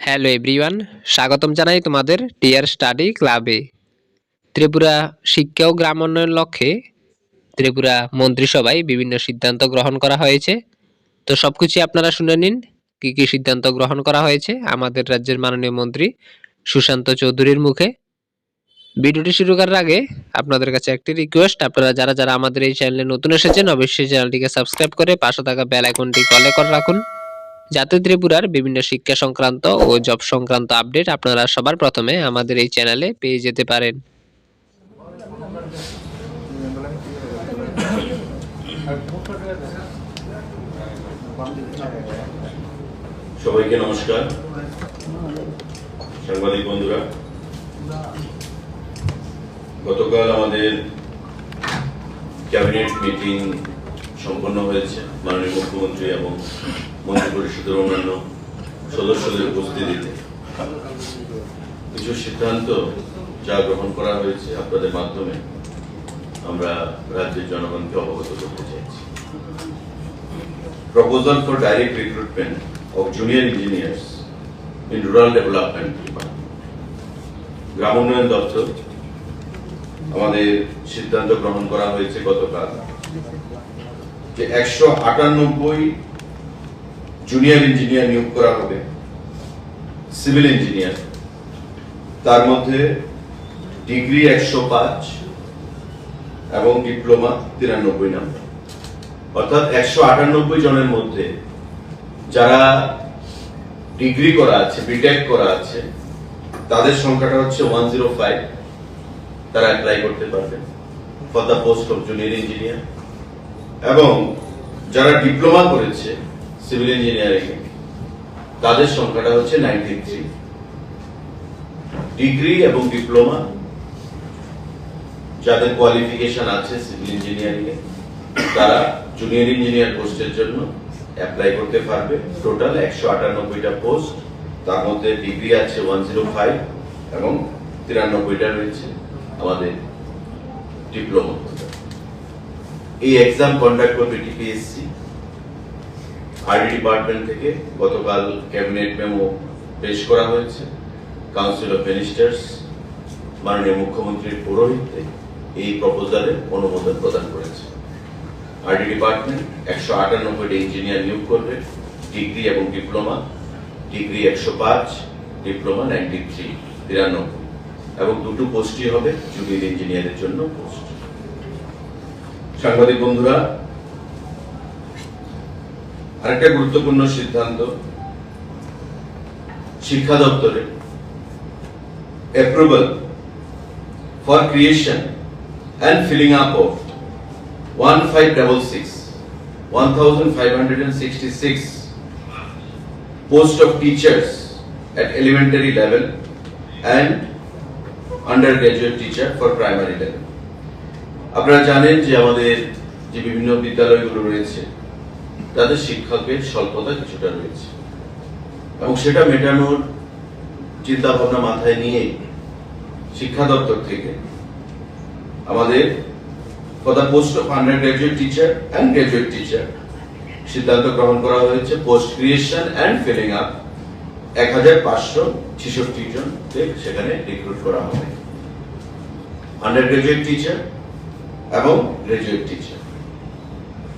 Hello everyone, স্বাগতম জানাই তোমাদের টিয়ার স্টাডি ক্লাবে। ত্রিপুরা শিক্ষা ও গ্রাম উন্নয়ন লক্ষ্যে ত্রিপুরা মন্ত্রিসভায় বিভিন্ন সিদ্ধান্ত গ্রহণ করা হয়েছে। তো সবকিছু আপনারা শুনে নিন, কি কি সিদ্ধান্ত গ্রহণ করা হয়েছে আমাদের রাজ্যের মাননীয় মন্ত্রী সুশান্ত চৌধুরীর মুখে। ভিডিওটি শুরু করার আগে আপনাদের কাছে একটি রিকোয়েস্ট, আপনারা যারা যারা আমাদের এই চ্যানেলে নতুন এসেছেন অবশ্যই চ্যানেলটিকে সাবস্ক্রাইব করে পাশে থাকা বেল আইকনটি কলে করে রাখুন, যাতে ত্রিপুরার বিভিন্ন শিক্ষা সংক্রান্ত ও জব সংক্রান্ত আপডেট আপনারা সবার প্রথমে আমাদের এই চ্যানেলে পেয়ে যেতে পারেন। সবাইকে নমস্কার। সাংবাদিক বন্ধুরা, গতকাল আমাদের ক্যাবিনেট মিটিং সম্পন্ন হয়েছে। মাননীয় মুখ্যমন্ত্রী এবং মন্ত্রী পরিষদের অন্যান্য সদস্যদের উপস্থিতিতে কিছু সিদ্ধান্ত যা গ্রহণ করা হয়েছে আপনাদের মাধ্যমে আমরা রাজ্যের জনগণকে অবগত করতে চাইছি। Proposal for direct recruitment of junior engineers in rural development department. গ্রাম উন্নয়ন দপ্তর আমাদের সিদ্ধান্ত গ্রহণ করা হয়েছে গতকাল যে 198 জুনিয়র ইঞ্জিনিয়ার নিয়োগ করা হবে, সিভিল ইঞ্জিনিয়ার। তার মধ্যে ডিগ্রি 105 এবং ডিপ্লোমা 93 নম্বর। অর্থাৎ 198 জনের মধ্যে যারা ডিগ্রি করা আছে, বিটেক করা আছে, তাদের সংখ্যাটা হচ্ছে 105। তারা অ্যাপ্লাই করতে পারবেন for the post of junior engineer. এবং যারা ডিপ্লোমা করেছে সিভিল ইঞ্জিনিয়ারিং, তাদের সংখ্যাটা হচ্ছে 93। ডিগ্রি এবং ডিপ্লোমা যাদের কোয়ালিফিকেশন আছে সিভিল ইঞ্জিনিয়ারিং এ, তারা জুনিয়র ইঞ্জিনিয়ার পোস্টের জন্য অ্যাপ্লাই করতে পারবে। টোটাল 198টা পোস্ট, তার মধ্যে ডিগ্রি আছে 105 এবং 93টা রয়েছে আমাদের ডিপ্লোমা। এই এক্সাম কন্ডাক্ট করবে টিপিএসসি। আরডি ডিপার্টমেন্ট থেকে গতকাল ক্যাবিনেট মেমো পেশ করা হয়েছে। কাউন্সিল অফ মিনিস্টার্স মাননীয় মুখ্যমন্ত্রীর পৌরোহিত্যে এই প্রপোজালে অনুমোদন প্রদান করেছে। আরডি ডিপার্টমেন্ট 198টা ইঞ্জিনিয়ার নিয়োগ করবে, ডিগ্রি এবং ডিপ্লোমা। ডিগ্রি 105, ডিপ্লোমা 93 এবং দুটো পোস্টই হবে জুনিয়র ইঞ্জিনিয়ারের জন্য পোস্ট। সাংবাদিক বন্ধুরা, আরেকটা গুরুত্বপূর্ণ সিদ্ধান্ত, শিক্ষা দপ্তরে approval for creation and filling up of 1566 post of teachers at elementary level and undergraduate teacher for primary level. আপনারা জানেন যে আমাদের যে বিভিন্ন বিদ্যালয়গুলো রয়েছে তাদের শিক্ষকের স্বল্পতা কিছুটা রয়েছে, এবং সেটা মেটানোর চিন্তা ভাবনা মাথায় নিয়ে শিক্ষা দপ্তর থেকে আমাদের for the post of undergraduate teacher and graduate teacher সিদ্ধান্ত গ্রহণ করা হয়েছে। Post creation and filling up 1566 জনকে সেখানে রিক্রুট করা হবে। আন্ডারগ্রাজুয়েট টিচার এবং গ্রাজুয়েট টিচার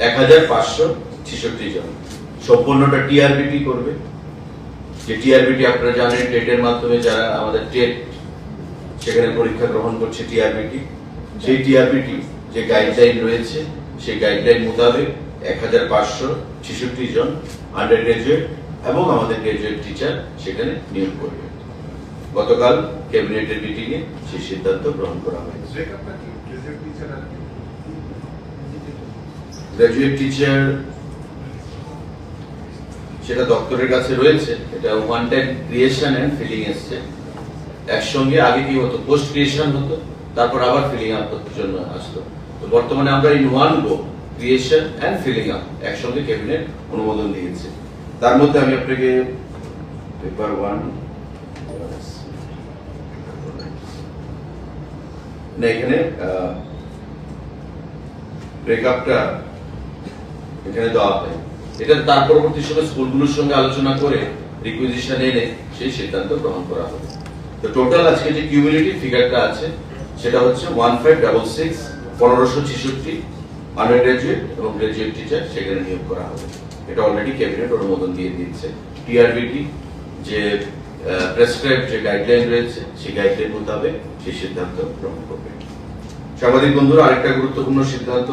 1566 জন। সম্পূর্ণটা টিআরবিটি করবে। যে টিআরবিটি আপনারা জানেন, টেটের মাধ্যমে যারা আমাদের টেট সেখানে পরীক্ষা গ্রহণ করছে টিআরবিটি, সেই টিআরবিটি যে গাইডলাইন রয়েছে সেই গাইডলাইন মোতাবেক 1566 জন আন্ডার গ্রাজুয়েট এবং আমাদের গ্রাজুয়েট টিচার সেখানে নিয়োগ করবে। গতকাল ক্যাবিনেটের মিটিং এ সেই সিদ্ধান্ত গ্রহণ করা হয়েছে। গ্রাজুয়েট টিচার সেটা দপ্তরের কাছে রয়েছে। এটা one time creation and filling এসছে একসঙ্গে। আগে কি হতো, পোস্ট ক্রিয়েশন হতো, তারপর আবার ফিলিং আপ জন্য আসতো। তো বর্তমানে আমরা in one go creation and filling up একসঙ্গে ক্যাবিনেট অনুমোদন দিয়েছে। তার মধ্যে আমি আপনাকে পেপার 1 না, এখানে ব্রেকআপটা এখানে দেওয়া হয়। এটা তার পরবর্তী সময় স্কুলগুলোর সঙ্গে আলোচনা করে রিকুইজিশন এনে সেই সিদ্ধান্ত গ্রহণ করা হবে। তো টোটাল আজকে যে কিউমুলেটিভ ফিগারটা আছে সেটা হচ্ছে 1566 1566 আন্ডার গ্রাজুয়েট এবং গ্রাজুয়েট টিচার সেখানে নিয়োগ করা হবে। এটা অলরেডি ক্যাবিনেট অনুমোদন দিয়ে দিচ্ছে। টিআরবিটি যে প্রেসক্রাইব যে গাইডলাইন রয়েছে সেই গাইডলাইন মোতাবেক সেই সিদ্ধান্ত গ্রহণ করবে। সাংবাদিক বন্ধুরা, আরেকটা গুরুত্বপূর্ণ সিদ্ধান্ত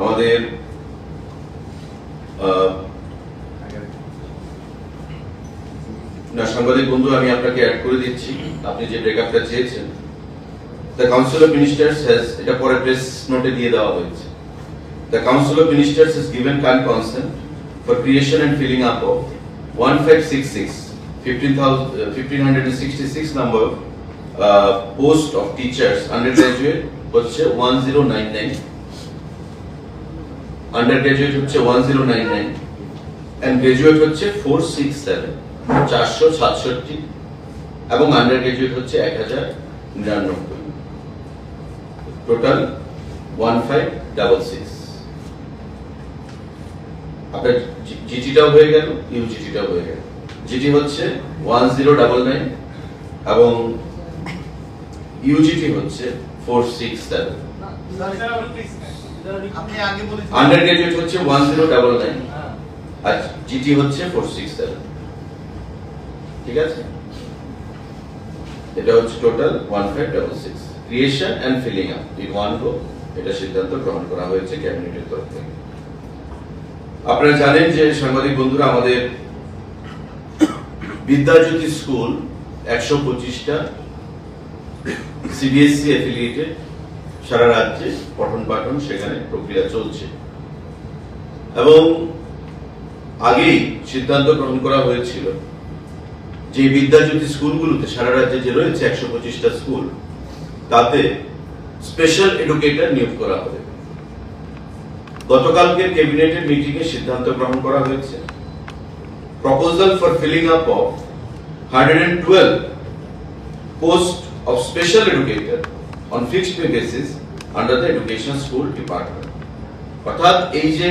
আমাদের সাংবাদিক বন্ধু, আমি আপনাকে অ্যাড করে দিচ্ছি, আপনি যে ব্রেকআপটা চেয়েছেন, the council of ministers has, এটা পরে প্রেস নোটে দিয়ে দেওয়া হয়েছে, the council of ministers has given kind consent for creation and filling up of 1566 number post of teachers, undergraduate হচ্ছে 1099, undergraduate হচ্ছে 1099 and graduate হচ্ছে 467 467 এবং undergraduate হচ্ছে 1099, টোটাল 1566। আপনার জিটিটাও হয়ে গেল, ইউজিটিটাও হয়ে গেল। জিটি হচ্ছে 1099 এবং ইউজিটি হচ্ছে 467। আন্ডার গ্রাজুয়েট হচ্ছে 1099 আর জিটি হচ্ছে 467। ঠিক আছে, এটা হচ্ছে total 1566। Creation and filling up in one go, এটা সিদ্ধান্ত গ্রহণ করা হয়েছে ক্যাবিনেটের তরফ থেকে। আপনারা জানেন যে সাংবাদিক বন্ধুরা, আমাদের বিদ্যাজ্যোতি স্কুল 125টা সিবিএসসি অ্যাফিলিয়েটেড সারা রাজ্যে পঠন পাঠন সেখানে প্রক্রিয়া চলছে এবং আগেই সিদ্ধান্ত গ্রহণ করা হয়েছিল যে বিদ্যাজ্যোতি স্কুলগুলোতে সারা রাজ্যে যে রয়েছে 125টা স্কুল, তাতে স্পেশাল এডুকেটর নিয়োগ করা হবে। গতকালকে ক্যাবিনেটের মিটিং এ সিদ্ধান্ত গ্রহণ করা হয়েছে proposal for filling up of 112 post of special educator on fixed pay basis under the education school department. অর্থাৎ এই যে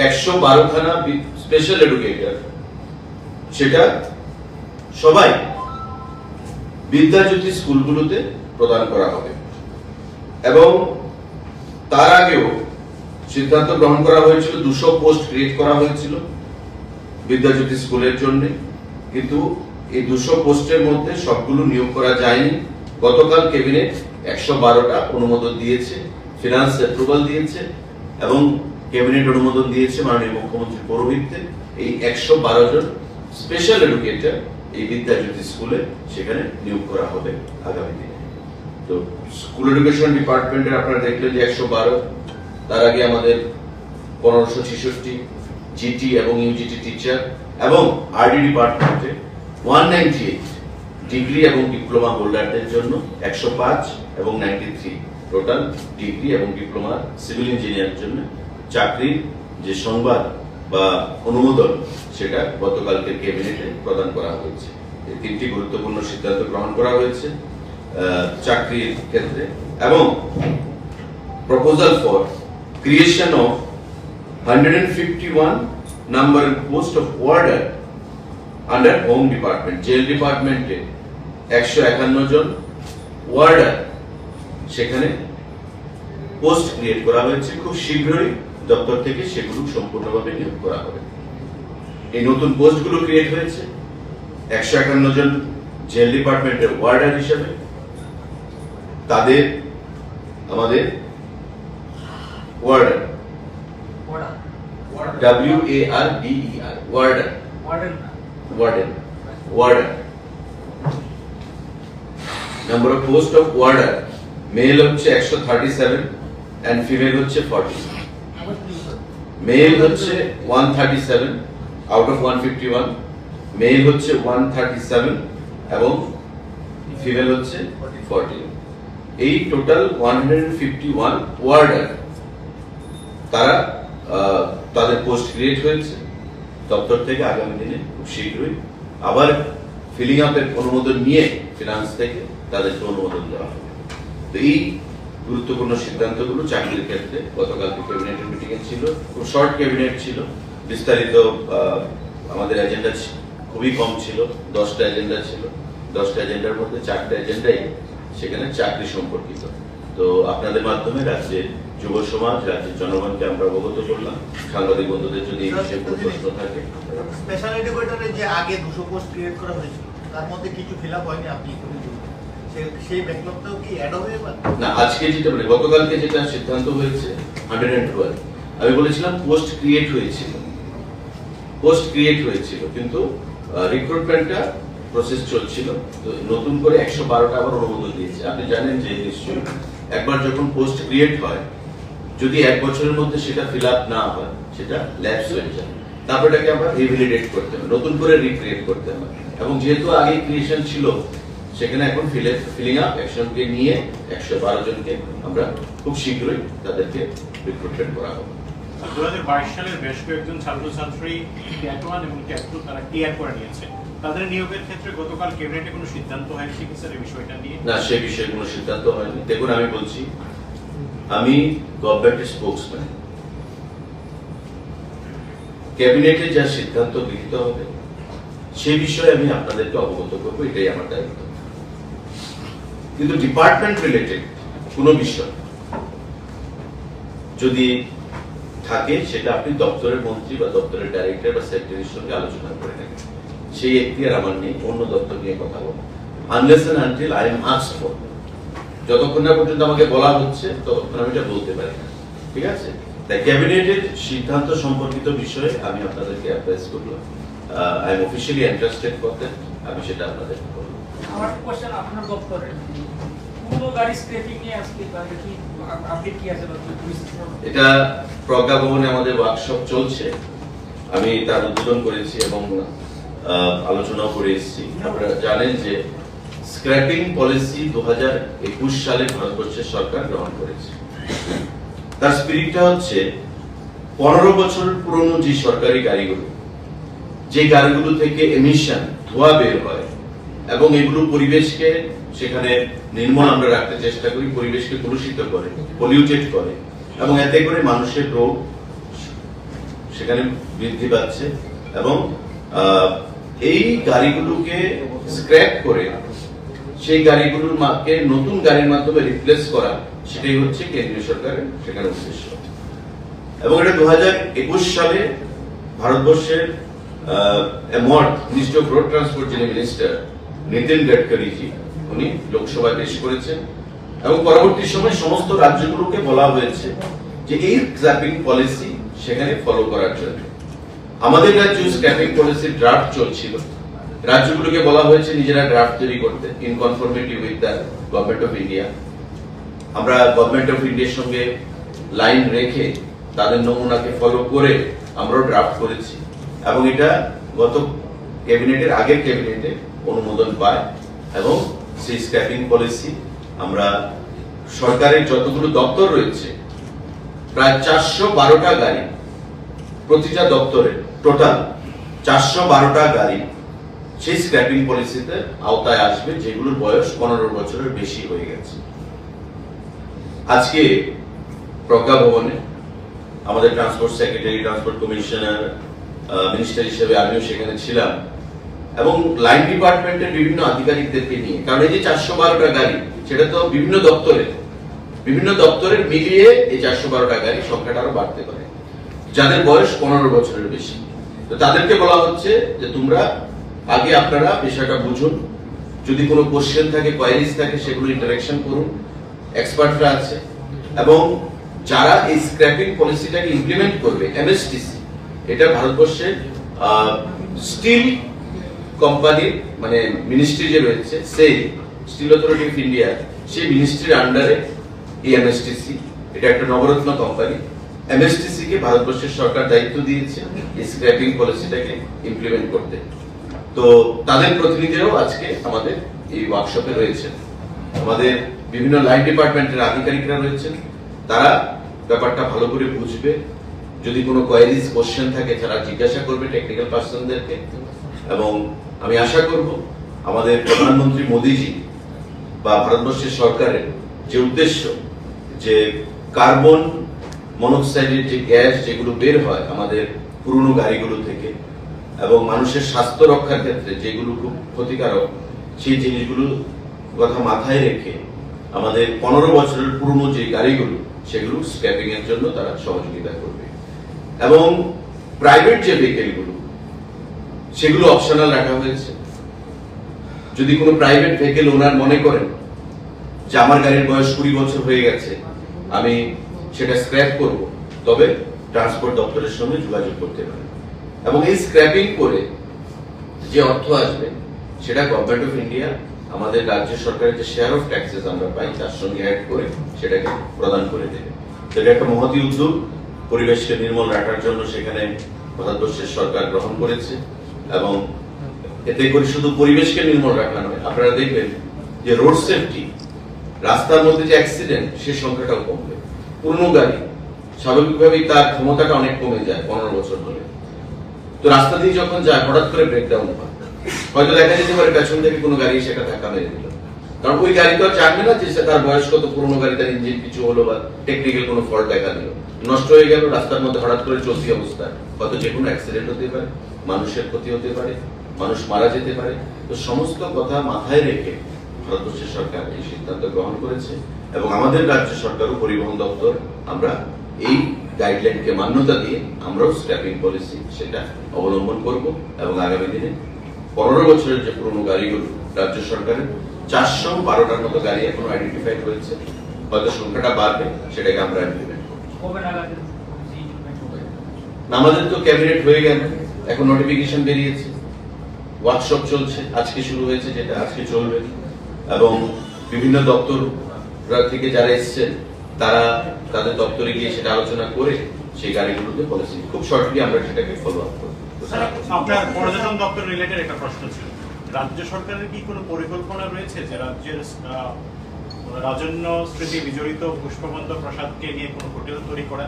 112 খানা স্পেশাল এডুকেটর, সেটা সবাই বিদ্যাজ্যোতি স্কুলগুলোতে প্রদান করা হবে এবং তার আগেও সিদ্ধান্ত গ্রহণ করা হয়েছিল 200 পোস্ট ক্রিয়েট করা হয়েছিল বিদ্যাজ্যোতি স্কুলের জন্য, কিন্তু এই 200 পোস্টের মধ্যে সবগুলো নিয়োগ করা যায়নি। গতকাল ক্যাবিনেট 112টা অনুমোদন দিয়েছে, ফিনান্স অ্যাপ্রুভাল দিয়েছে এবং ক্যাবিনেট অনুমোদন দিয়েছে মাননীয় মুখ্যমন্ত্রীর পৌরোহিত্যে এই 112 জন স্পেশাল এডুকেটর এই বিদ্যাজ্যোতি স্কুলে সেখানে নিয়োগ করা হবে আগামী দিনে। তো স্কুল এডুকেশন ডিপার্টমেন্টের আপনারা দেখলেন যে 112, তার আগে আমাদের 1566 জিটি এবং ইউজিটি টিচার এবং আরডি ডিপার্টমেন্টে 198 ডিগ্রি এবং ডিপ্লোমা হোল্ডারদের জন্য 105 এবং 93 টোটাল ডিগ্রি এবং ডিপ্লোমা সিভিল ইঞ্জিনিয়ারের জন্য চাকরির যে সংবাদ বা অনুমোদন সেটা গতকালকে ক্যাবিনেটে প্রদান করা হয়েছে। এই তিনটি গুরুত্বপূর্ণ সিদ্ধান্ত গ্রহণ করা হয়েছে চাকরির ক্ষেত্রে এবং proposal for creation of 151 number post of order under home department, jail department A 151 John order সেখানে পোস্ট ক্রিয়েট করা হয়েছে। খুব শীঘ্রই দপ্তর থেকে সেগুলো সম্পূর্ণভাবে নিয়োগ করা হবে। এই নতুন পোস্টগুলো ক্রিয়েট হয়েছে 151 জন জেল ডিপার্টমেন্টের ওয়ার্ডার হিসেবে। তাদের আমাদের warder WARDER warder number of post of warder male হচ্ছে 137 এন্ড ফিমেল হচ্ছে 40। মেল হচ্ছে 137 আউট অফ 151, মেল হচ্ছে 137 এবং ফিমেল হচ্ছে 40। এই টোটাল 151 ওয়ার্ডার তারা তাদের পোস্ট ক্রিয়েট হয়েছে দপ্তর থেকে। আগামী দিনে খুব শীঘ্রই আবার ফিলিং আপের অনুমোদন নিয়ে ফিনান্স থেকে তাদেরকে অনুমোদন দেওয়া হবে। তো এই গুরুত্বপূর্ণ সিদ্ধান্তগুলো চাকরির ক্ষেত্রে গতকালকে ক্যাবিনেটের মিটিং এ ছিল। খুব শর্ট ক্যাবিনেট ছিল, বিস্তারিত আমাদের এজেন্ডা খুবই কম ছিল, 10টা এজেন্ডা ছিল। 10টা এজেন্ডার মধ্যে 4টা এজেন্ডাই সেখানে চাকরি সম্পর্কিত। তো আপনাদের মাধ্যমে রাজ্যের যুব সমাজ, রাজ্যের জনগণকে আমরা অবগত করলাম। সাংবাদিক বন্ধুদের যদি এই বিষয়ে কোনো প্রশ্ন থাকে। স্পেশাল এডুকেটরে যে আগে 200 পোস্ট ক্রিয়েট করা হয়েছিল তার মধ্যে কিছু ফিল আপ হয়নি, আপনি সেই ব্যাকলগটাও কি অ্যাড হবে এবার? না, আজকে যেটা মানে গতকালকে যেটা সিদ্ধান্ত হয়েছে 112, আমি বলেছিলাম পোস্ট ক্রিয়েট হয়েছিল, কিন্তু রিক্রুটমেন্টটা প্রসেস চলছিল। তো নতুন করে 112টা আবার অনুমোদন দিয়েছে। আপনি জানেন যে নিশ্চয়ই একবার যখন পোস্ট ক্রিয়েট হয়, যদি 1 বছরের মধ্যে সেটা ফিল আপ না হয়, সেটা ল্যাপস হয়ে যায়। তারপর এটাকে আবার রিভ্যালিডেট করতে হবে, নতুন করে রিক্রিয়েট করতে হবে। এবং যেহেতু আগে ক্রিয়েশন ছিল, সেখানে এখন ফিলিং আপ অ্যাকশনকে নিয়ে 112 জনকে আমরা খুব শীঘ্রই তাদেরকে রিক্রুটমেন্ট করা হবে। 2022 সালের বেশ কয়েকজন ছাত্রছাত্রী ট্যাট 1 এবং ট্যাট 2 তারা ক্লিয়ার করে নিয়েছে। তাদের নিয়োগের ক্ষেত্রে গতকাল ক্যাবিনেটে কোনো সিদ্ধান্ত হয়নি কি স্যার এই বিষয়টা নিয়ে? না, সে বিষয়ে কোনো সিদ্ধান্ত হয়নি। দেখুন, আমি বলছি, আমি গভর্নমেন্টের স্পোকসম্যান। ক্যাবিনেটে যা সিদ্ধান্ত গৃহীত হবে সে বিষয়ে আমি আপনাদেরকে অবগত করবো, এটাই আমার দায়িত্ব। কিন্তু ডিপার্টমেন্ট রিলেটেড কোনো বিষয় যদি থাকে, সেটা আপনি দপ্তরের মন্ত্রী বা দপ্তরের ডাইরেক্টর বা সেক্রেটারির সঙ্গে আলোচনা করে নেবেন। সেই এখতিয়ার আমার নেই অন্য দপ্তর নিয়ে কথা বলবো, unless and until I am asked for. যতক্ষণ না পর্যন্ত আমাকে বলা হচ্ছে ততক্ষণ আমি এটা বলতে পারি না, ঠিক আছে? তাই ক্যাবিনেটের সিদ্ধান্ত সম্পর্কিত বিষয়ে আমি আপনাদেরকে অ্যাডভাইস করলাম। আই এম অফিশিয়ালি ইন্টারেস্টেড করতে, আমি সেটা আপনাদেরকে বলবো। আমার কোশ্চেন আপনার দপ্তরে পুরো গাড়ি স্ক্র্যাপিং নিয়ে আজকে কি আপডেট কি আছে? এটা প্রজ্ঞা ভবনে আমাদের ওয়ার্কশপ চলছে, আমি তার উদ্বোধন করেছি এবং আলোচনাও করে এসেছি। আপনারা জানেন যে স্ক্র্যাপিং পলিসি 2021 সালে ভারতবর্ষের সরকার গ্রহণ করেছে। তার স্পিরিটটা হচ্ছে 15 বছর পুরনো যে সরকারি গাড়িগুলো, যে গাড়িগুলো থেকে এমিশন, ধোঁয়া বের হয় এবং এগুলো পরিবেশকে সেখানে নির্মল আমরা রাখতে চেষ্টা করি, পরিবেশকে কলুষিত করে, পলিউটেড করে এবং এতে করে মানুষের রোগ সেখানে বৃদ্ধি পাচ্ছে। এবং এই গাড়িগুলোকে স্ক্র্যাপ করে সেই গাড়িগুলোর কে নতুন গাড়ির মাধ্যমে রিপ্লেস করা, সেটাই হচ্ছে কেন্দ্রীয় সরকারের সেখানে উদ্দেশ্য। এবং এটা 2021 সালে ভারতবর্ষের মিনিস্টার অফ রোড ট্রান্সপোর্ট, যিনি মিনিস্টার নীতিন গডকরিজি, উনি লোকসভায় পেশ করেছেন এবং পরবর্তী সময় সমস্ত রাজ্যগুলোকে বলা হয়েছে যে এই স্ক্র্যাপিং পলিসি সেখানে ফলো করার জন্য। আমাদের রাজ্যে স্ক্র্যাপিং পলিসির ড্রাফট চলছিল, রাজ্যগুলোকে বলা হয়েছে নিজেরা ড্রাফট তৈরি করতে, in conformity with the government of India. আমরা গভর্নমেন্ট অফ ইন্ডিয়ার সঙ্গে লাইন রেখে তাদের নমুনাকে ফলো করে আমরাও ড্রাফট করেছি এবং এটা গত ক্যাবিনেটের আগের ক্যাবিনেটে অনুমোদন পায় এবং সেই স্ক্র্যাপিং পলিসি আমরা সরকারের যতগুলো দপ্তর রয়েছে, প্রায় 412টা গাড়ি, প্রতিটা দপ্তরে টোটাল 412টা গাড়ি সেই স্ক্র্যাপিং পলিসিতে আওতায় আসবে, যেগুলোর বয়স 15 বছরের বেশি হয়ে গেছে। আজকে প্রজ্ঞা ভবনে আমাদের transport secretary, transport commissioner, minister হিসেবে আমিও সেখানে ছিলাম এবং লাইন ডিপার্টমেন্টের বিভিন্ন আধিকারিকদেরকে নিয়ে, কারণ এই যে 412টা গাড়ি, সেটা তো বিভিন্ন দপ্তরের মিলিয়ে এই 412টা গাড়ি সংখ্যাটা আরো বাড়তে পারে, যাদের বয়স 15 বছরের বেশি। তো তাদেরকে বলা হচ্ছে যে তোমরা আগে আপনারা বিষয়টা বুঝুন, যদি কোনো কোশ্চেন থাকে, কোয়ারিজ থাকে, সেগুলো ইন্টারেকশন করুন, এক্সপার্টরা আছে। এবং যারা এই স্ক্র্যাপিং পলিসিটাকে ইমপ্লিমেন্ট করবে, এমএসটিসি, এটা ভারতবর্ষের স্টিল কোম্পানির মানে মিনিস্ট্রি যে রয়েছে, সেই স্টিল অথরিটি অফ ইন্ডিয়া, সেই মিনিস্ট্রির আন্ডারে এই এমএসটিসি, এটা একটা নবরত্ন কোম্পানি। এমএসটিসি কে ভারতবর্ষের সরকার দায়িত্ব দিয়েছে এই স্ক্র্যাপিং পলিসিটাকে ইমপ্লিমেন্ট করতে। তো তাদের প্রতিনিধিরাও আজকে আমাদের এই ওয়ার্কশপে রয়েছেন, আমাদের বিভিন্ন লাইন ডিপার্টমেন্টের আধিকারিকরা রয়েছেন, তারা ব্যাপারটা ভালো করে বুঝবে। যদি কোনো কোয়ারিজ, কোশ্চেন থাকে, তারা জিজ্ঞাসা করবে টেকনিক্যাল পার্সনদেরকে। এবং আমি আশা করব আমাদের প্রধানমন্ত্রী মোদীজি বা ভারতবর্ষের সরকারের যে উদ্দেশ্য, যে কার্বন মনোক্সাইডের যে গ্যাস যেগুলো বের হয় আমাদের পুরনো গাড়িগুলো থেকে, এবং মানুষের স্বাস্থ্য রক্ষার ক্ষেত্রে যেগুলো খুব ক্ষতিকারক সেই জিনিসগুলো কথা মাথায় রেখে আমাদের 15 বছরের পুরনো যে গাড়িগুলো সেগুলো স্ক্র্যাপিং এর জন্য তারা সহযোগিতা করবে এবং প্রাইভেট যে ভেহিকেলগুলো সেগুলো অপশনাল রাখা হয়েছে। যদি কোনো প্রাইভেট ভেহিকেল ওনার মনে করেন যে আমার গাড়ির বয়স 20 বছর হয়ে গেছে, আমি সেটা স্ক্র্যাপ করব, তবে ট্রান্সপোর্ট দপ্তরের সঙ্গে যোগাযোগ করতে পারেন এবং এই স্ক্র্যাপিং করে যে অর্থ আসবে সেটা গভর্নমেন্ট অফ ইন্ডিয়া আমাদের রাজ্য সরকারের যে শেয়ার অফ ট্যাক্সেস আমরা পাই তার সঙ্গে অ্যাড করে সেটাকে প্রদান করে দেবে। সেটা একটা মহতী উদ্যোগ, পরিবেশকে নির্মল রাখার জন্য সেখানে ভারতবর্ষের সরকার গ্রহণ করেছে এবং এতে করে শুধু পরিবেশকে নির্মল রাখা নয়, আপনারা দেখবেন যে রোড সেফটি, রাস্তার মধ্যে যে অ্যাক্সিডেন্ট সে সংখ্যাটাও কমবে। পুরনো গাড়ি স্বাভাবিকভাবেই তার ক্ষমতাটা অনেক কমে যায় 15 বছর হলে, তো রাস্তা দিয়ে যখন যায় হঠাৎ করে ব্রেকডাউন হয়, হয়তো দেখা যেতে পারে পেছন থেকে কোনো গাড়ি সেটা ধাক্কা মেরে দিল, কারণ ওই গাড়ি তো আর জানবে না যে তার বয়স কত, পুরনো গাড়ি তার ইঞ্জিন কিছু হলো বা টেকনিক্যাল কোনো ফল্ট দেখা দিল, নষ্ট হয়ে গেল রাস্তার মধ্যে হঠাৎ করে চলতি অবস্থায়, হয়তো যে কোনো অ্যাক্সিডেন্ট হতে পারে, মানুষের ক্ষতি হতে পারে, মানুষ মারা যেতে পারে। তো সমস্ত কথা মাথায় রেখে ভারতবর্ষের সরকার এই সিদ্ধান্ত গ্রহণ করেছে এবং আমাদের রাজ্য সরকার ও পরিবহন দপ্তর আমরা এই গাইডলাইনকে মান্যতা দিয়ে আমরাও স্ক্র্যাপিং পলিসি সেটা অবলম্বন করব এবং আগামী দিনে 15 বছরের যে পুরনো গাড়িগুলো রাজ্য সরকারের 412টার মতো গাড়ি এখনো আইডেন্টিফাইড হয়েছে, হয়তো সংখ্যাটা বাড়বে, সেটাকে আমরা ইমপ্লিমেন্ট করব। কবে নাগাদ policy implement হবে? আমাদের তো ক্যাবিনেট হয়ে গেল, এখন নোটিফিকেশন বেরিয়েছে, ওয়ার্কশপ চলছে, আজকে শুরু হয়েছে, যেটা আজকে চলবে এবং বিভিন্ন দপ্তর থেকে যারা এসেছেন তারা তাদের দপ্তরে গিয়ে সেটা আলোচনা করে সেই গাড়িগুলোতে পলিসি খুব শর্টলি আমরা সেটাকে ফলো আপ করব। আপনার পর্যটন দপ্তর রিলেটেড একটা প্রশ্ন ছিল, রাজ্য সরকারের কি কোনো পরিকল্পনা রয়েছে যে রাজ্যের রাজন্য স্মৃতি বিজড়িত পুষ্পবন্ত প্রসাদকে নিয়ে কোনো হোটেল তৈরি করা,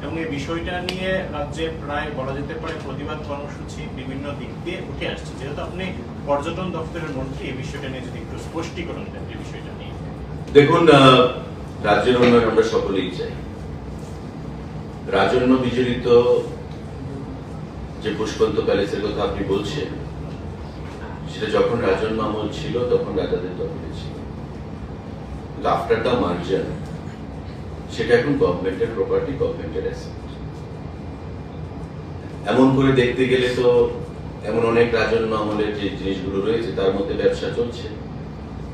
এবং এই বিষয়টা নিয়ে রাজ্যে প্রায় বলা যেতে পারে প্রতিবাদ কর্মসূচি বিভিন্ন দিক দিয়ে উঠে আসছে, যেহেতু আপনি পর্যটন দপ্তরের মন্ত্রী, এই বিষয়টা নিয়ে যদি একটু স্পষ্টীকরণ দেন এই বিষয়টা নিয়ে। দেখুন, রাজ্যের উন্নয়ন আমরা সকলেই চাই। রাজন্য বিজড়িত যে পুষ্পবন্ত প্যালেসের কথা আপনি বলছেন, সেটা যখন রাজন্য আমল ছিল তখন রাজাদের দখলে ছিল, কিন্তু আফটার দ্য মার্জার সেটা এখন গভর্নমেন্টের প্রপার্টি, গভর্নমেন্টের অ্যাসেট। এমন করে দেখতে গেলে তো এমন অনেক রাজন্য আমলের যে জিনিসগুলো রয়েছে তার মধ্যে ব্যবসা চলছে,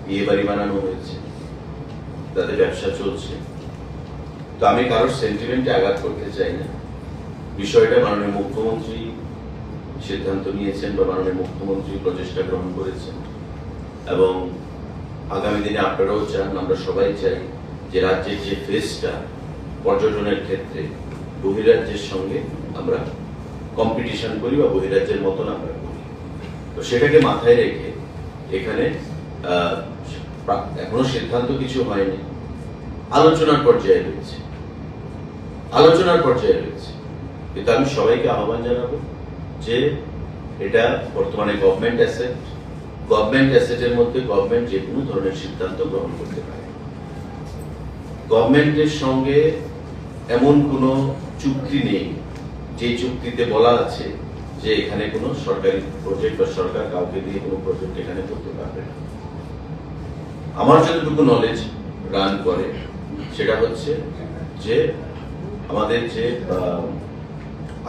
বিয়ে বাড়ি বানানো হয়েছে, তাদের ব্যবসা চলছে। তো আমি কারোর সেন্টিমেন্টে আঘাত করতে চাই না। বিষয়টা মাননীয় মুখ্যমন্ত্রী সিদ্ধান্ত নিয়েছেন বা মাননীয় মুখ্যমন্ত্রী প্রচেষ্টা গ্রহণ করেছেন এবং আগামী দিনে আপনারাও চান, আমরা সবাই চাই যে রাজ্যের যে ফেসটা পর্যটনের ক্ষেত্রে বহিরাজ্যের সঙ্গে আমরা কম্পিটিশন করি বা বহিরাজ্যের মতন আমরা করি। তো সেটাকে মাথায় রেখে এখানে এখনো সিদ্ধান্ত কিছু হয়নি, আলোচনার পর্যায়ে রয়েছে, কিন্তু আমি সবাইকে আহ্বান জানাবো যে এটা বর্তমানে গভর্নমেন্ট অ্যাসেটের মধ্যে গভর্নমেন্ট যে কোনো ধরনের সিদ্ধান্ত গ্রহণ করতে পারে। গভর্নমেন্টের সঙ্গে এমন কোনো চুক্তি নেই যে চুক্তিতে বলা আছে যে এখানে কোনো সরকারি প্রজেক্ট বা সরকার কাউকে দিয়ে কোনো প্রজেক্ট এখানে করতে পারবে না। আমার যতটুকু নলেজ রান করে সেটা হচ্ছে যে আমাদের যে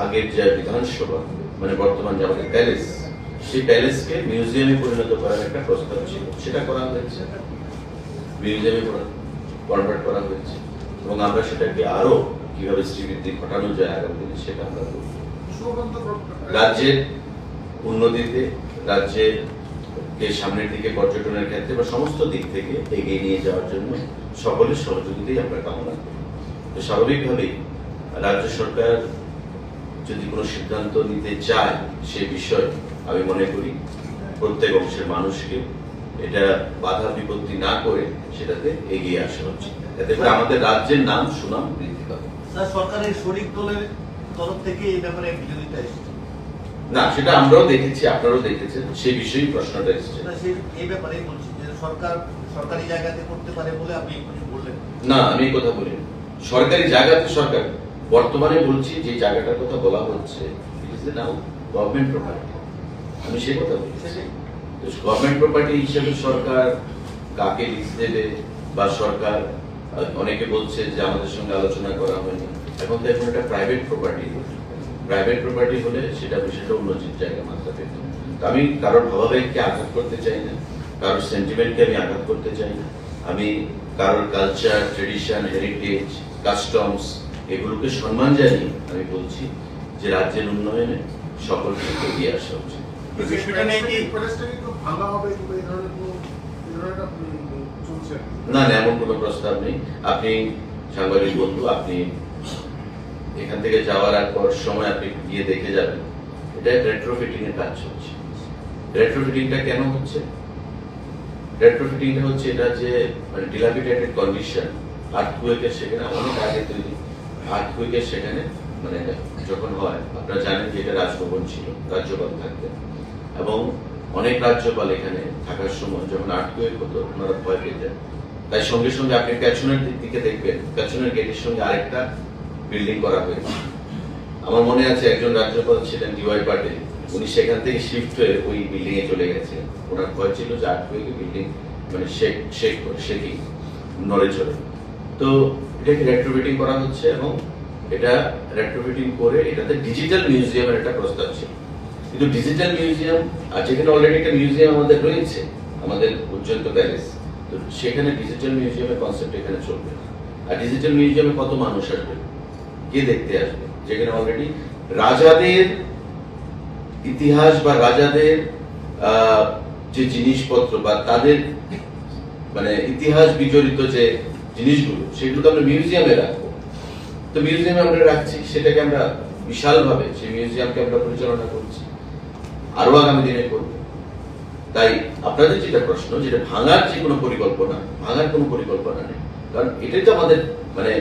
আগের যে বিধানসভা মানে বর্তমান যে আমাদের প্যালেস, সেই প্যালেসকে মিউজিয়ামে পরিণত করার একটা প্রস্তাব ছিল, সেটা করা হয়েছে, মিউজিয়ামে কনভার্ট করা হয়েছে এবং আমরা সেটাকে আরো কিভাবে শ্রীবৃদ্ধি ঘটানো যায় আগামী দিনে সেটা আমরা করব। রাজ্যের উন্নতিতে, রাজ্যের সামনের দিকে পর্যটনের ক্ষেত্রে বা সমস্ত দিক থেকে এগিয়ে নিয়ে যাওয়ার জন্য সকলের সহযোগিতাই আমরা কামনা করি। তো স্বাভাবিকভাবেই রাজ্য সরকার যদি কোনো সিদ্ধান্ত নিতে চায় সে বিষয়ে আমি মনে করি প্রত্যেক অংশের মানুষকে এটা বাধা বিপত্তি না করে সেটাতে এগিয়ে আসা উচিত, এতে করে আমাদের রাজ্যের নাম সুনাম বৃদ্ধি পাবে। সরকারের শরিক দলের তরফ থেকে এই ব্যাপারে বিরোধিতা এসেছে না, সেটা আমরাও দেখেছি, আপনারাও দেখেছেন, সেই বিষয়েই প্রশ্নটা এসেছে। এই ব্যাপারেই বলছি যে সরকার সরকারি জায়গাতে করতে পারে বলে আপনি কিছু বললেন না, আমি এই কথা বলিনি। সরকারি জায়গাতে সরকার বর্তমানে বলছি যে জায়গাটার কথা বলা হচ্ছে, it is now government property, আমি সে কথা বলছি। গভর্নমেন্ট প্রপার্টি হিসেবে সরকার কাকে লিজ দেবে বা সরকার অনেকে বলছে যে আমাদের সঙ্গে আলোচনা করা হয়নি, এখন তো এখন একটা প্রাইভেট প্রপার্টি। প্রাইভেট প্রপার্টি হলে সেটা বিষয়টা অন্য জায়গায় মাত্রা পেত। আমি কারোর ভাবাবেগকে আঘাত করতে চাই না, কারোর সেন্টিমেন্টকে আমি আঘাত করতে চাই না। আমি কারোর কালচার, ট্রেডিশন, হেরিটেজ, কাস্টমস এগুলোকে সম্মান জানিয়ে আমি বলছি যে রাজ্যের উন্নয়নে সকলকে এগিয়ে আসা উচিত। বিষয়টা নিয়ে কি না না, এমন কোনো প্রস্তাব নেই। আপনি সাংবাদিক বন্ধু, আপনি এখান থেকে যাওয়ার আর পর সময় আপনি গিয়ে দেখে যাবেন, এটা রেট্রোফিটিং এর কাজ হচ্ছে। রেট্রোফিটিংটা কেন হচ্ছে? রেট্রোফিটিংটা হচ্ছে এটা যে মানে ডিলাপিটেটেড কন্ডিশন, আর্থকুয়েকের সেখানে অনেক আগে তৈরি, আর্থকুয়েকের সেখানে মানে যখন হয়, আপনারা জানেন যে এটা রাজভবন ছিল, রাজ্যপাল থাকতেন, এবং অনেক রাজ্যপাল এখানে থাকার সময় যখন আর্থকুয়েক হতো ওনারা ভয় পেতেন। তাই সঙ্গে সঙ্গে আপনি পেছনের দিকে দেখবেন, পেছনের গেটের সঙ্গে আরেকটা বিল্ডিং করা হয়েছে। আমার মনে আছে একজন রাজ্যপাল ছিলেন ডিওয়াই পাটিল, উনি সেখান থেকে শিফট হয়ে ওই বিল্ডিং এ চলে গেছেন। ওনার ভয় ছিল যে আর্থকুয়েকে বিল্ডিং মানে শেকি নড়ে চলে। তো এটাকে রেট্রোফিটিং করা হচ্ছে এবং এটা রেট্রোফিটিং করে এটাতে ডিজিটাল মিউজিয়ামের একটা প্রস্তাব ছিল। কিন্তু ডিজিটাল মিউজিয়াম, আর যেখানে অলরেডি একটা মিউজিয়াম আমাদের রয়েছে, আমাদের উজ্জয়ন্ত প্যালেস, তো সেখানে ডিজিটাল মিউজিয়ামের কনসেপ্ট এখানে চলবে না। আর ডিজিটাল মিউজিয়ামে কত মানুষ আসবে, কে দেখতে আসবে, যেখানে অলরেডি রাজাদের ইতিহাস বা রাজাদের যে জিনিসপত্র বা তাদের মানে ইতিহাস বিজড়িত যে জিনিসগুলো, সেগুলো আমরা মিউজিয়ামে রাখবো। তো মিউজিয়ামে আমরা রাখছি, সেটাকে আমরা বিশালভাবে সেই মিউজিয়ামকে আমরা পরিচালনা করছি, আরো আগামী দিনে করব। তাই আপনাদের যেটা প্রশ্ন, যেটা ভাঙার যে কোনো পরিকল্পনা, ভাঙার কোনো পরিকল্পনা নেই, কারণ এটাই তো আমাদের মানে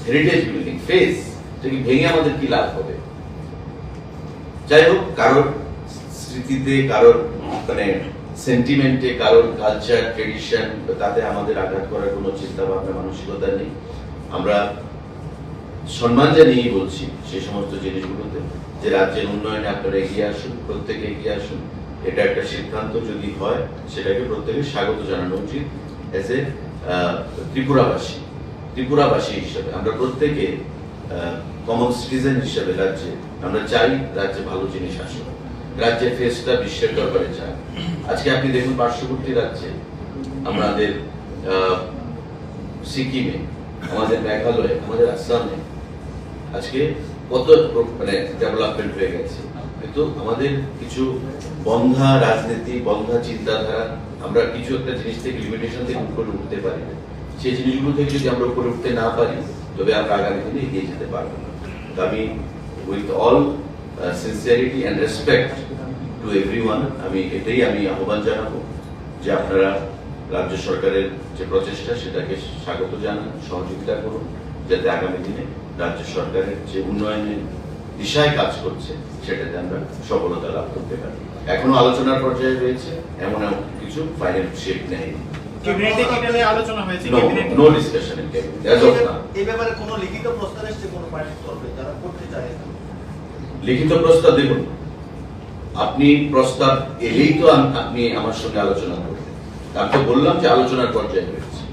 হেরিটেজ বিল্ডিং ফেস, যেটা ভেঙে আমাদের কি লাভ হবে? যাই হোক, কারোর স্মৃতিতে, কারোর মানে সেন্টিমেন্টে, কারোর কালচার, ট্রেডিশন, তাতে আমাদের আঘাত করার কোনো চিন্তা ভাবনা, মানসিকতা নেই। আমরা সম্মান জানিয়ে বলছি সেই সমস্ত জিনিসগুলোতে যে রাজ্যের উন্নয়নে আপনারা এগিয়ে আসুন, প্রত্যেকে এগিয়ে আসুন। এটা একটা সিদ্ধান্ত যদি হয়, সেটাকে প্রত্যেকে স্বাগত জানানো উচিত। এজ এ ত্রিপুরাবাসী হিসেবে আমরা প্রত্যেকে কমন সিটিজেন হিসেবে রাজ্যে আমরা চাই রাজ্যে ভালো জিনিস আসুক, রাজ্যের ফেসটা বিশ্বের দরবারে চাই। আজকে আপনি দেখুন পার্শ্ববর্তী রাজ্যে, আমাদের সিকিমে, আমাদের মেঘালয়ে, আমাদের আসামে আজকে কত মানে ডেভেলপমেন্ট হয়ে গেছে। কিন্তু আমাদের কিছু বন্ধা রাজনীতি, বন্ধা চিন্তাধারা, আমরা কিছু একটা জিনিস থেকে লিমিটেশন থেকে উপরে উঠতে পারি না। সেই জিনিসগুলো থেকে যদি আমরা উপরে উঠতে না পারি, তবে আমরা আগামী দিনে এগিয়ে যেতে পারবো না। তো আমি with all sincerity and respect to everyone, আমি আহ্বান জানাবো যে আপনারা রাজ্য সরকারের যে প্রচেষ্টা, সেটাকে স্বাগত জানান, সহযোগিতা করুন, যাতে আগামী দিনে রাজ্য সরকারের যে উন্নয়নের দিশায় কাজ করছে সেটাতে আমরা সফলতা লাভ করতে পারি। এখনো আলোচনার পর্যায়ে রয়েছে, এমন কিছু ফাইনাল শেপ নেই। ক্যাবিনেটে কি নিয়ে আলোচনা হয়েছে? No discussion in cabinet as of now. এই ব্যাপারে কোনো লিখিত প্রস্তাব এসেছে কোনো পার্টি করবে যারা করতে চায়? লিখিত প্রস্তাব দেখুন, আপনি প্রস্তাব এলেই তো আপনি আমার সঙ্গে আলোচনা করবেন। আমি তো বললাম যে আলোচনার পর্যায়ে রয়েছে,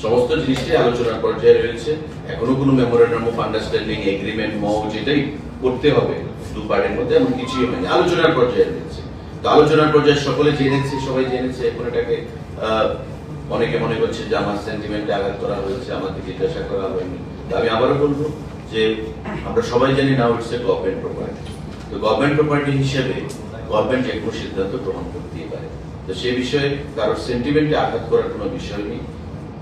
সমস্ত জিনিসটাই আলোচনার পর্যায়ে রয়েছে। এখনো কোনো মেমোরেন্ডাম অফ আন্ডারস্ট্যান্ডিং, এগ্রিমেন্ট, যেটাই করতে হবে দু পার্টির মধ্যে, এমন কিছুই হয়নি, আলোচনার পর্যায়ে রয়েছে। তো আলোচনার পর্যায়ে সকলে জেনেছে, সবাই জেনেছে। এখন এটাকে অনেকে মনে করছে যে আমার সেন্টিমেন্টে আঘাত করা হয়েছে, আমাকে জিজ্ঞাসা করা হয়নি। আমি আবারও বলবো যে আমরা সবাই জানি না ইটস এ গভর্নমেন্ট প্রপার্টি। তো গভর্নমেন্ট প্রপার্টি হিসেবে গভর্নমেন্ট যে কোনো সিদ্ধান্ত গ্রহণ করতেই পারে। তো সে বিষয়ে কারোর সেন্টিমেন্টে আঘাত করার কোনো বিষয় নেই।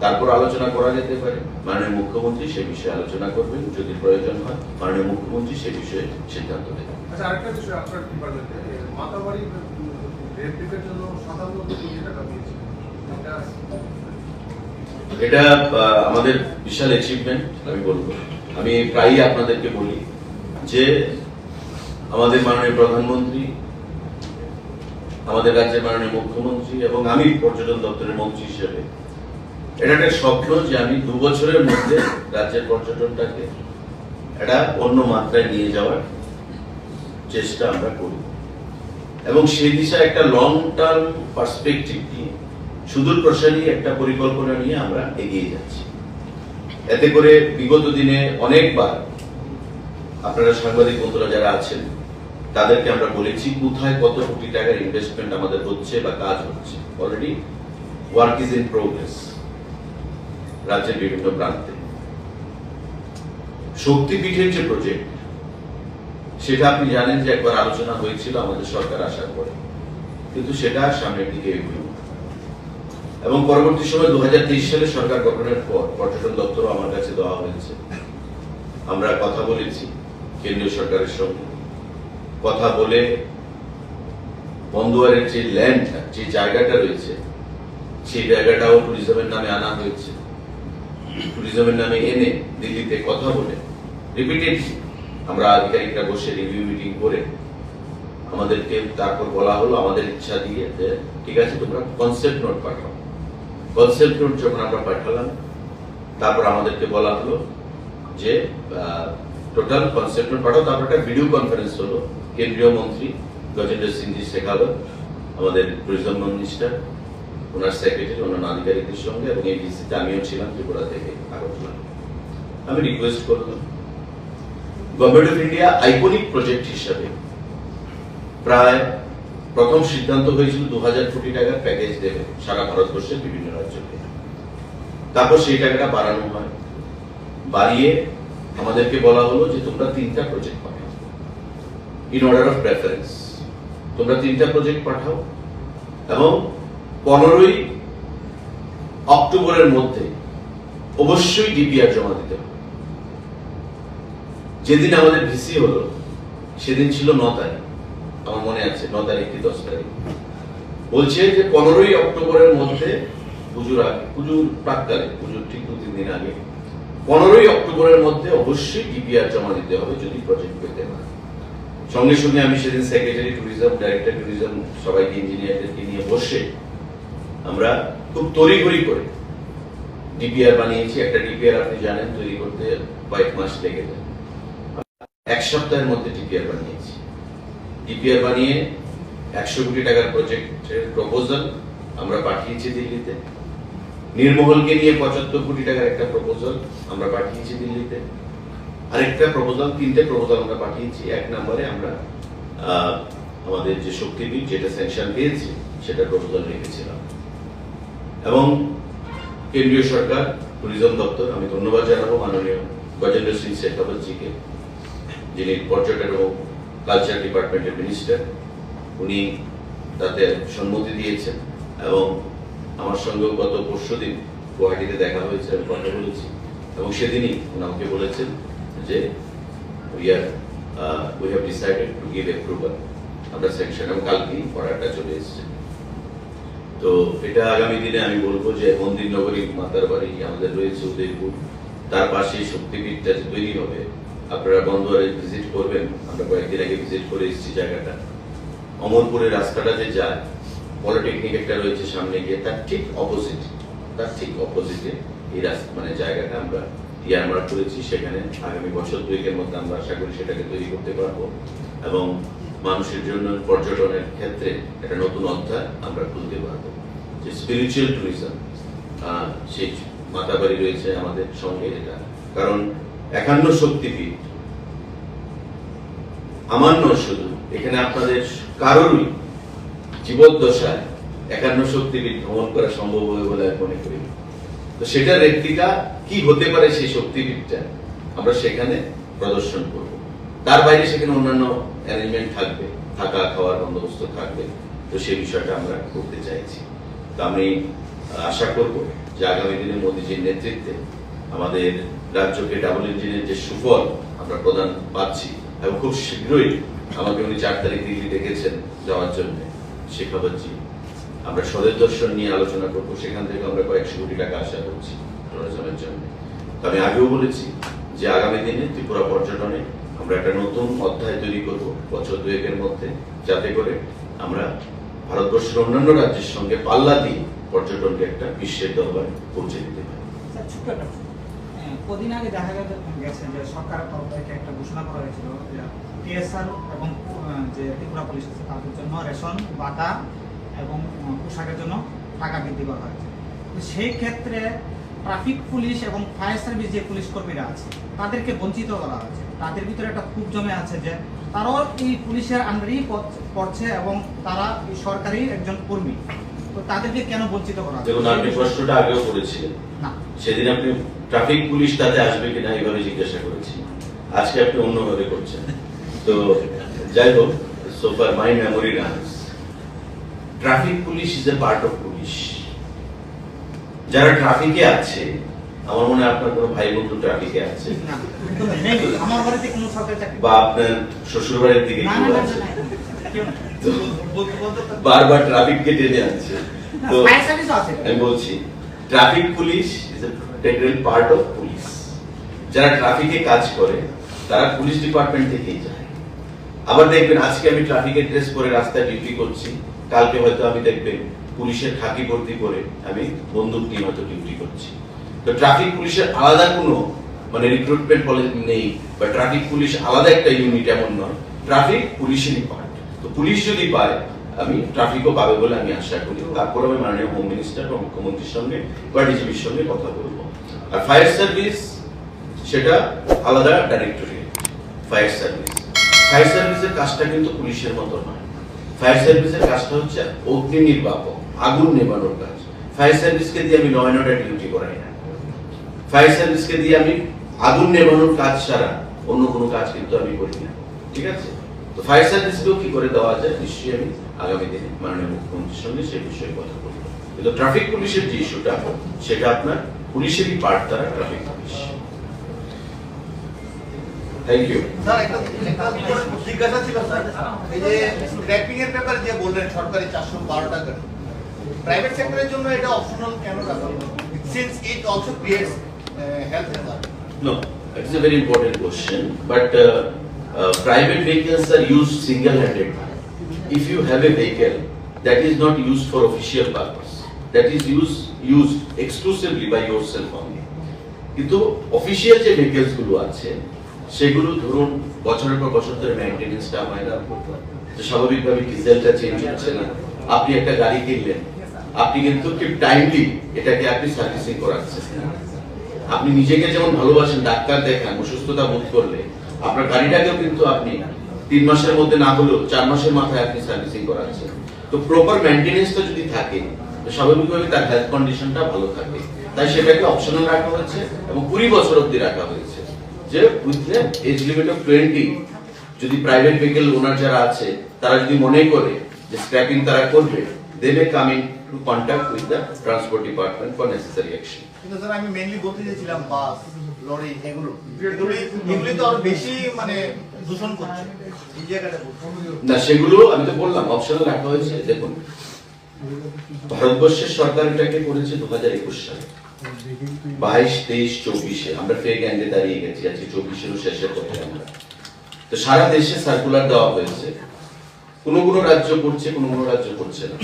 তারপর আলোচনা করা যেতে পারে, মাননীয় মুখ্যমন্ত্রী সে বিষয়ে আলোচনা করবেন, যদি প্রয়োজন হয় মাননীয় মুখ্যমন্ত্রী সে বিষয়ে সিদ্ধান্ত নেবেন। আচ্ছা, আরেকটা বিষয়, আপনার ডিপার্টমেন্টে মাতাবাড়ির রেপ্লিকের জন্য 57 কোটি টাকা দিয়েছে, এটা আমাদের বিশাল অ্যাচিভমেন্ট আমি বলবো। আমি প্রায়ই আপনাদেরকে বলি যে আমাদের মাননীয় প্রধানমন্ত্রী, আমাদের রাজ্যের মাননীয় মুখ্যমন্ত্রী এবং আমি পর্যটন দপ্তরের মন্ত্রী হিসেবে এটা একটা স্বপ্ন যে আমি 2 বছরের মধ্যে রাজ্যের পর্যটনটাকে এটা অন্য মাত্রায় নিয়ে যাওয়ার চেষ্টা আমরা করি এবং সেই দিশায় একটা লং টার্ম পার্সপেক্টিভ নিয়ে সুদূর প্রসারী একটা পরিকল্পনা নিয়ে আমরা এগিয়ে যাচ্ছি। এতে করে বিগত দিনে অনেকবার আপনারা সাংবাদিক বন্ধুরা যারা আছেন তাদেরকে আমরা বলেছি কোথায় কত কোটি টাকার ইনভেস্টমেন্ট আমাদের হচ্ছে বা কাজ হচ্ছে। Already work is in progress রাজ্যের বিভিন্ন প্রান্তে। শক্তিপীঠের যে প্রজেক্ট সেটা আপনি জানেন যে একবার আলোচনা হয়েছিল আমাদের সরকার আসার পরে, কিন্তু সেটা সামনের দিকে এগোয় এবং পরবর্তী সময় 2023 সালে সরকার গঠনের পর পর্যটন দপ্তরও আমার কাছে দেওয়া হয়েছে। আমরা কথা বলেছি কেন্দ্রীয় সরকারের সঙ্গে, কথা বলে বন্দোয়ারের যে ল্যান্ড যে জায়গাটা রয়েছে সেই জায়গাটাও ট্যুরিজমের নামে আনা হয়েছে। ট্যুরিজমের নামে এনে দিল্লিতে কথা বলে রিপিটেডলি আমরা আধিকারিকরা বসে রিভিউ মিটিং করে আমাদেরকে তারপর বলা হলো আমাদের ইচ্ছা দিয়ে যে ঠিক আছে তোমরা কনসেপ্ট নোট পাঠাও। কনসেপ্ট নোট যখন আমরা পাঠালাম তারপর আমাদেরকে বলা হলো যে টোটাল কনসেপ্ট নোট পাঠাও। তারপর একটা ভিডিও কনফারেন্স হলো কেন্দ্রীয় মন্ত্রী গজেন্দ্র সিং জি শেখাওয়াত, আমাদের ট্যুরিজম মিনিস্টার, ওনার সেক্রেটারি, অন্যান্য আধিকারিকদের সঙ্গে এবং এই ভিসিতে আমিও ছিলাম ত্রিপুরা থেকে আগরতলা। আমি রিকোয়েস্ট করলাম government of India iconic project হিসাবে প্রায় প্রথম সিদ্ধান্ত হয়েছিল 2000 কোটি টাকার প্যাকেজ দেবে সারা ভারতবর্ষের বিভিন্ন রাজ্যকে। তারপর সেই টাকাটা বাড়ানো হয়, বাড়িয়ে আমাদেরকে বলা হলো যে তোমরা 3টা project Pathao in order of preference. তোমরা 3টা প্রজেক্ট পাঠাও এবং 15ই অক্টোবরের মধ্যে অবশ্যই ডিপিআর জমা দিতে হবে। যেদিন আমাদের ভিসি হলো সেদিন ছিল 9 তারিখ, আমার মনে আছে 9 তারিখ কি 10 তারিখ। বলছে যে 15ই অক্টোবরের মধ্যে পুজোর আগে, পুজোর প্রাককালে, পুজোর ঠিক 2-3 দিন আগে 15ই অক্টোবরের মধ্যে অবশ্যই ডিপিআর জমা দিতে হবে যদি প্রজেক্ট পেতে হয়। সঙ্গে সঙ্গে আমি সেদিন সেক্রেটারি ট্যুরিজম, ডাইরেক্টর ট্যুরিজম সবাইকে ইঞ্জিনিয়ারদেরকে নিয়ে বসে আমরা খুব তড়িঘড়ি করে ডিপিআর বানিয়েছি। একটা ডিপিআর আপনি জানেন তৈরি করতে কয়েক মাস লেগে যায়। 1 সপ্তাহের মধ্যে ডিপিআর বানিয়েছি। ডিপিআর বানিয়ে 100 কোটি টাকার প্রজেক্টের প্রপোজাল আমরা পাঠিয়েছি দিল্লিতে। নির্মহলকে নিয়ে 75 কোটি টাকার একটা প্রপোজাল আমরা পাঠিয়েছি দিল্লিতে। আরেকটা প্রপোজাল, 3টে প্রপোজাল আমরা পাঠিয়েছি। 1 নম্বরে আমরা আমাদের যে শক্তিপীঠ যেটা স্যাংশন পেয়েছে সেটা প্রপোজাল রেখেছিলাম এবং কেন্দ্রীয় সরকার ট্যুরিজম দপ্তর, আমি ধন্যবাদ জানাবো মাননীয় গজেন্দ্র সিং শেখাওয়াত জিকে, যিনি পর্যটন ও কালচার ডিপার্টমেন্টের মিনিস্টার। উনি তাতে সম্মতি দিয়েছেন এবং আমার সঙ্গে গত পরশুদিন গুয়াহাটিতে দেখা হয়েছে, আমি কথা বলেছি এবং সেদিনই উনি আমাকে বলেছেন যে we have decided to give approval. আমরা স্যাংশন এবং কালকেই অর্ডারটা চলে এসেছে। তো এটা আগামী দিনে আমি বলবো যে মন্দির নগরী মাতার বাড়ি আমাদের রয়েছে উদয়পুর, তার পাশে শক্তিপীঠটা যে তৈরি হবে, আপনারা বন্দরে ভিজিট করবেন। আমরা কয়েকদিন আগে ভিজিট করে এসেছি জায়গাটা। অমরপুরের রাস্তাটা যে যায়, পলিটেকনিক একটা রয়েছে সামনে গিয়ে, তার ঠিক অপোজিটে এই রাস্তা মানে জায়গাটা আমরা ইয়ারমার্ক করেছি। সেখানে আগামী বছর 2-এর মধ্যে আমরা আশা করি সেটাকে তৈরি করতে পারবো এবং মানুষের জন্য পর্যটনের ক্ষেত্রে একটা নতুন অধ্যায় আমরা খুলতে পারবো। যে স্পিরিচুয়াল ট্যুরিজম, সেই মাতাবাড়ি রয়েছে আমাদের সঙ্গে, এটা কারণ 51 শক্তিপীঠ আমার নয় শুধু, এখানে আপনাদের কারোরই জীবদ্দশায় 51 শক্তিপীঠ ভ্রমণ করা সম্ভব হবে বলে আমি মনে করি। তো সেটার রেপ্লিকা কি হতে পারে সেই শক্তিপীঠটা আমরা সেখানে প্রদর্শন করব। তার বাইরে সেখানে অন্যান্য অ্যারেঞ্জমেন্ট থাকবে, থাকা খাওয়ার বন্দোবস্ত থাকবে। তো সেই বিষয়টা আমরা করতে চাইছি। তো আমি আশা করব যে আগামী দিনে মোদীজির নেতৃত্বে আমাদের রাজ্যকে ডাবল ইঞ্জিনের যে সুফল আমরা প্রদান পাচ্ছি এবং খুব শীঘ্রই আমাকে উনি 4 তারিখ দিল্লি ডেকেছেন যাওয়ার জন্য শেখাওয়াতজি। আমরা স্বদেশ দর্শন নিয়ে আলোচনা করবো, সেখান থেকে আমরা কয়েকশো কোটি টাকা আশা করছি টুরিজমের জন্য। আমি আগেও বলেছি যে আগামী দিনে ত্রিপুরা পর্যটনে আমরা একটা নতুন অধ্যায় তৈরি করব বছর 2-এর মধ্যে, যাতে করে আমরা ভারতবর্ষের অন্যান্য রাজ্যের সঙ্গে পাল্লা দিয়ে পর্যটনকে একটা বিশ্বের দরবারে পৌঁছে দিতে পারি। কদিন আগে দেখা গেছে যে সরকারের তরফ থেকে একটা ঘোষণা করা হয়েছিল যে টিএসআর এবং যে ত্রিপুরা পুলিশ আছে তাদের জন্য রেশন বাটা এবং পোশাকের জন্য টাকা বৃদ্ধি করা হয়েছে। তো সেই ক্ষেত্রে ট্রাফিক পুলিশ এবং ফায়ার সার্ভিস যে পুলিশ কর্মীরা আছে তাদেরকে বঞ্চিত করা হয়েছে। তাদের ভিতরে একটা ক্ষোভ জমে আছে যে তারাও এই পুলিশের আন্ডারেই পড়ছে এবং তারা এই সরকারি একজন কর্মী, তো তাদেরকে কেন বঞ্চিত করা হচ্ছে? দেখুন, আপনি প্রশ্নটা আগেও করেছিলেন, না, সেদিন আপনি ট্রাফিক পুলিশ তাতে আসবে কিনা এইভাবে জিজ্ঞাসা করেছি, আজকে আপনি অন্যভাবে করছেন। তো যাই হোক, so far my memory runs, traffic police is a part of police. যারা ট্রাফিকে আছে, আমার মনে হয় আপনার কোনো ভাই বন্ধু ট্রাফিকে আছে, না, নেই, আমার বাড়িতে কোনো সরকারি চাকরি বা আপনার শ্বশুর বাড়ির দিকে না, কেউ না, না, আছে, না, কেউ না। তো বলতে বলতে বারবার ট্রাফিককে টেনে আনছে। তো ফায়ার সার্ভিসও আছে। আমি বলছি, traffic police is a integral part of police. যারা ট্রাফিকে কাজ করে তারা পুলিশ ডিপার্টমেন্ট থেকেই যায়। আবার দেখবেন, আজকে আমি ট্রাফিকের ড্রেস পরে রাস্তায় ডিউটি করছি, কালকে হয়তো আমি দেখবেন পুলিশের খাকি ভর্তি করে আমি বন্দুক নিয়ে হয়তো ডিউটি করছি। তো ট্রাফিক পুলিশের আলাদা কোনো মানে রিক্রুটমেন্ট পলিসি নেই, বা ট্রাফিক পুলিশ আলাদা একটা ইউনিট এমন নয়, ট্রাফিক পুলিশেরই পার্ট। তো পুলিশ যদি পায়, আমি ট্রাফিকও পাবে বলে আমি আশা করি। তারপর আমি মাননীয় হোম মিনিস্টার বা মুখ্যমন্ত্রীর সঙ্গে বা ডিজিপির সঙ্গে কথা বলবো। আর ফায়ার সার্ভিস সেটা আলাদা ডাইরেক্টরেট। ফায়ার সার্ভিসের কাজটা কিন্তু পুলিশের মতো নয়। ফায়ার সার্ভিসের কাজটা হচ্ছে অগ্নি নির্বাপক, আগুন নেভানোর কাজ। ফায়ার সার্ভিসকে দিয়ে আমি ল অ্যান্ড অর্ডার ডিউটি করাই না। ফায়ার সার্ভিসকে দিয়ে আমি আগুন নেভানোর কাজ ছাড়া অন্য কোনো কাজ কিন্তু আমি করি না, ঠিক আছে? তো ফায়ার সার্ভিসকেও কি করে দেওয়া যায়, নিশ্চয়ই আমি আগামী দিনে মাননীয় মুখ্যমন্ত্রীর সঙ্গে সেই বিষয়ে কথা বলবো। কিন্তু ট্রাফিক পুলিশের যে ইস্যুটা, সেটা আপনার পুলিশেরই পার্ট, তারা traffic police. Thank you. Sir, একটা জিজ্ঞাসা ছিল স্যার, এই যে স্ক্র্যাপিং এর ব্যাপারে যে বললেন সরকারি 412 টাকা, প্রাইভেট সেক্টরের জন্য এটা অপশনাল কেন রাখা হলো? Since it also creates health Hazard. No, it's a very important question, but private vehicles are used single-handedly. If you have a vehicle that is not used for official purpose, that is used exclusively by yourself only. কিন্তু official যে vehicles গুলো আছে, সেগুলো ধরুন বছরের পর বছর ধরে মেইনটেনেন্সটা হয় না, তো স্বাভাবিকভাবে ডিজেলটা চেঞ্জ হচ্ছে না। আপনি একটা গাড়ি কিনলেন, আপনি কিন্তু খুব টাইমলি এটাকে আপনি সার্ভিসিং করাচ্ছেন। আপনি নিজেকে যেমন ভালোবাসেন, ডাক্তার দেখান, অসুস্থতা বোধ করলে আপনার গাড়িটাকেও কিন্তু আপনি 3 মাসের মধ্যে না হলেও 4 মাসের মাথায় আপনি সার্ভিসিং করাচ্ছেন। তো প্রপার মেইনটেনেন্সটা যদি থাকে, তো স্বাভাবিকভাবে তার হেলথ কন্ডিশনটা ভালো থাকে। তাই সেটাকে অপশনাল রাখা হয়েছে এবং 20 বছর অবধি রাখা হয়েছে, যে উইথ এজ লিমিট অফ 20 যদি প্রাইভেট ভেহিকল ওনার যারা আছে তারা যদি মনে করে যে স্ক্র্যাপিং তারা করবে, they may come in to contact with the transport department for necessary action. কিন্তু স্যার, আমি মেইনলি বলতে চাইছিলাম বাস, লরি, এগুলি তো আরো বেশি মানে দূষণ করছে এই জায়গাটা। না, সেগুলো আমি তো বললাম অপশনাল রাখা হয়েছে। দেখুন, ভারতবর্ষের সরকার এটাকে করেছে 2021 সালে, 22, 23, 24-এ আমরা ফেক এন্ডে দাঁড়িয়ে গেছি, আজকে 24-এরও শেষের পথে আমরা। তো সারা দেশে সার্কুলার দেওয়া হয়েছে, কোনো কোনো রাজ্য করছে, কোনো কোনো রাজ্য করছে না।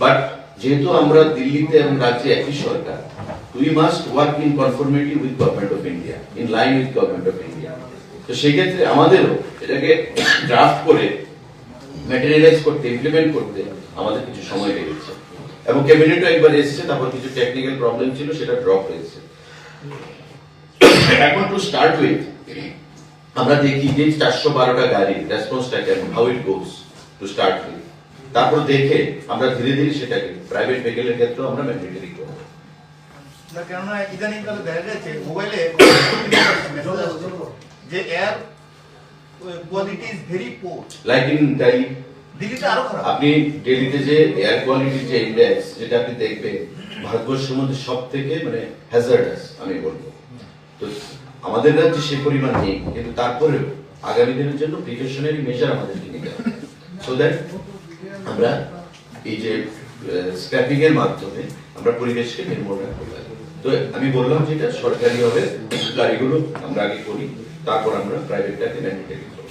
বাট যেহেতু আমরা দিল্লিতে এবং রাজ্যে একই সরকার, we must work in conformity with government of India, in line with government of India. তো সেক্ষেত্রে আমাদেরও এটাকে ড্রাফট করে ম্যাটেরিয়ালাইজ করতে, ইমপ্লিমেন্ট করতে আমাদের কিছু সময় লেগেছে, এবং ক্যাবিনেটও একবার এসেছে, তারপর কিছু টেকনিক্যাল প্রবলেম ছিল, সেটা ড্রপ হয়েছে। এখন টু স্টার্ট উইথ আমরা দেখি যে 412টা গাড়ি রেসপন্সটা কেমন, how it goes to start with. তারপর দেখে আমরা ধীরে ধীরে সেটাকে প্রাইভেট ভেহিকলের ক্ষেত্রে আমরা ম্যান্ডেটরি করব। না, কেননা ইদানিং কালে দেখা যাচ্ছে মোবাইলে যে air quality is very poor, like in Delhi. দিল্লিতে আরো খারাপ। আপনি দিল্লিতে যে এয়ার কোয়ালিটির যে ইন্ডেক্স, যেটা আপনি দেখবেন ভারতবর্ষের মধ্যে সব থেকে মানে হ্যাজার্ডাস আমি বলবো। তো আমাদের রাজ্যে সে পরিমাণ নেই, কিন্তু তারপরেও আগামী দিনের জন্য প্রিকশনারি মেজার আমাদেরকে নিতে হবে, সো দ্যাট আমরা এই যে স্ক্র্যাপিং এর মাধ্যমে আমরা পরিবেশকে নির্মূল রাখতে পারি। তো আমি বললাম যেটা সরকারি হবে গাড়িগুলো আমরা আগে করি, তারপর আমরা প্রাইভেটটাকে ম্যান্ডেটরি করব।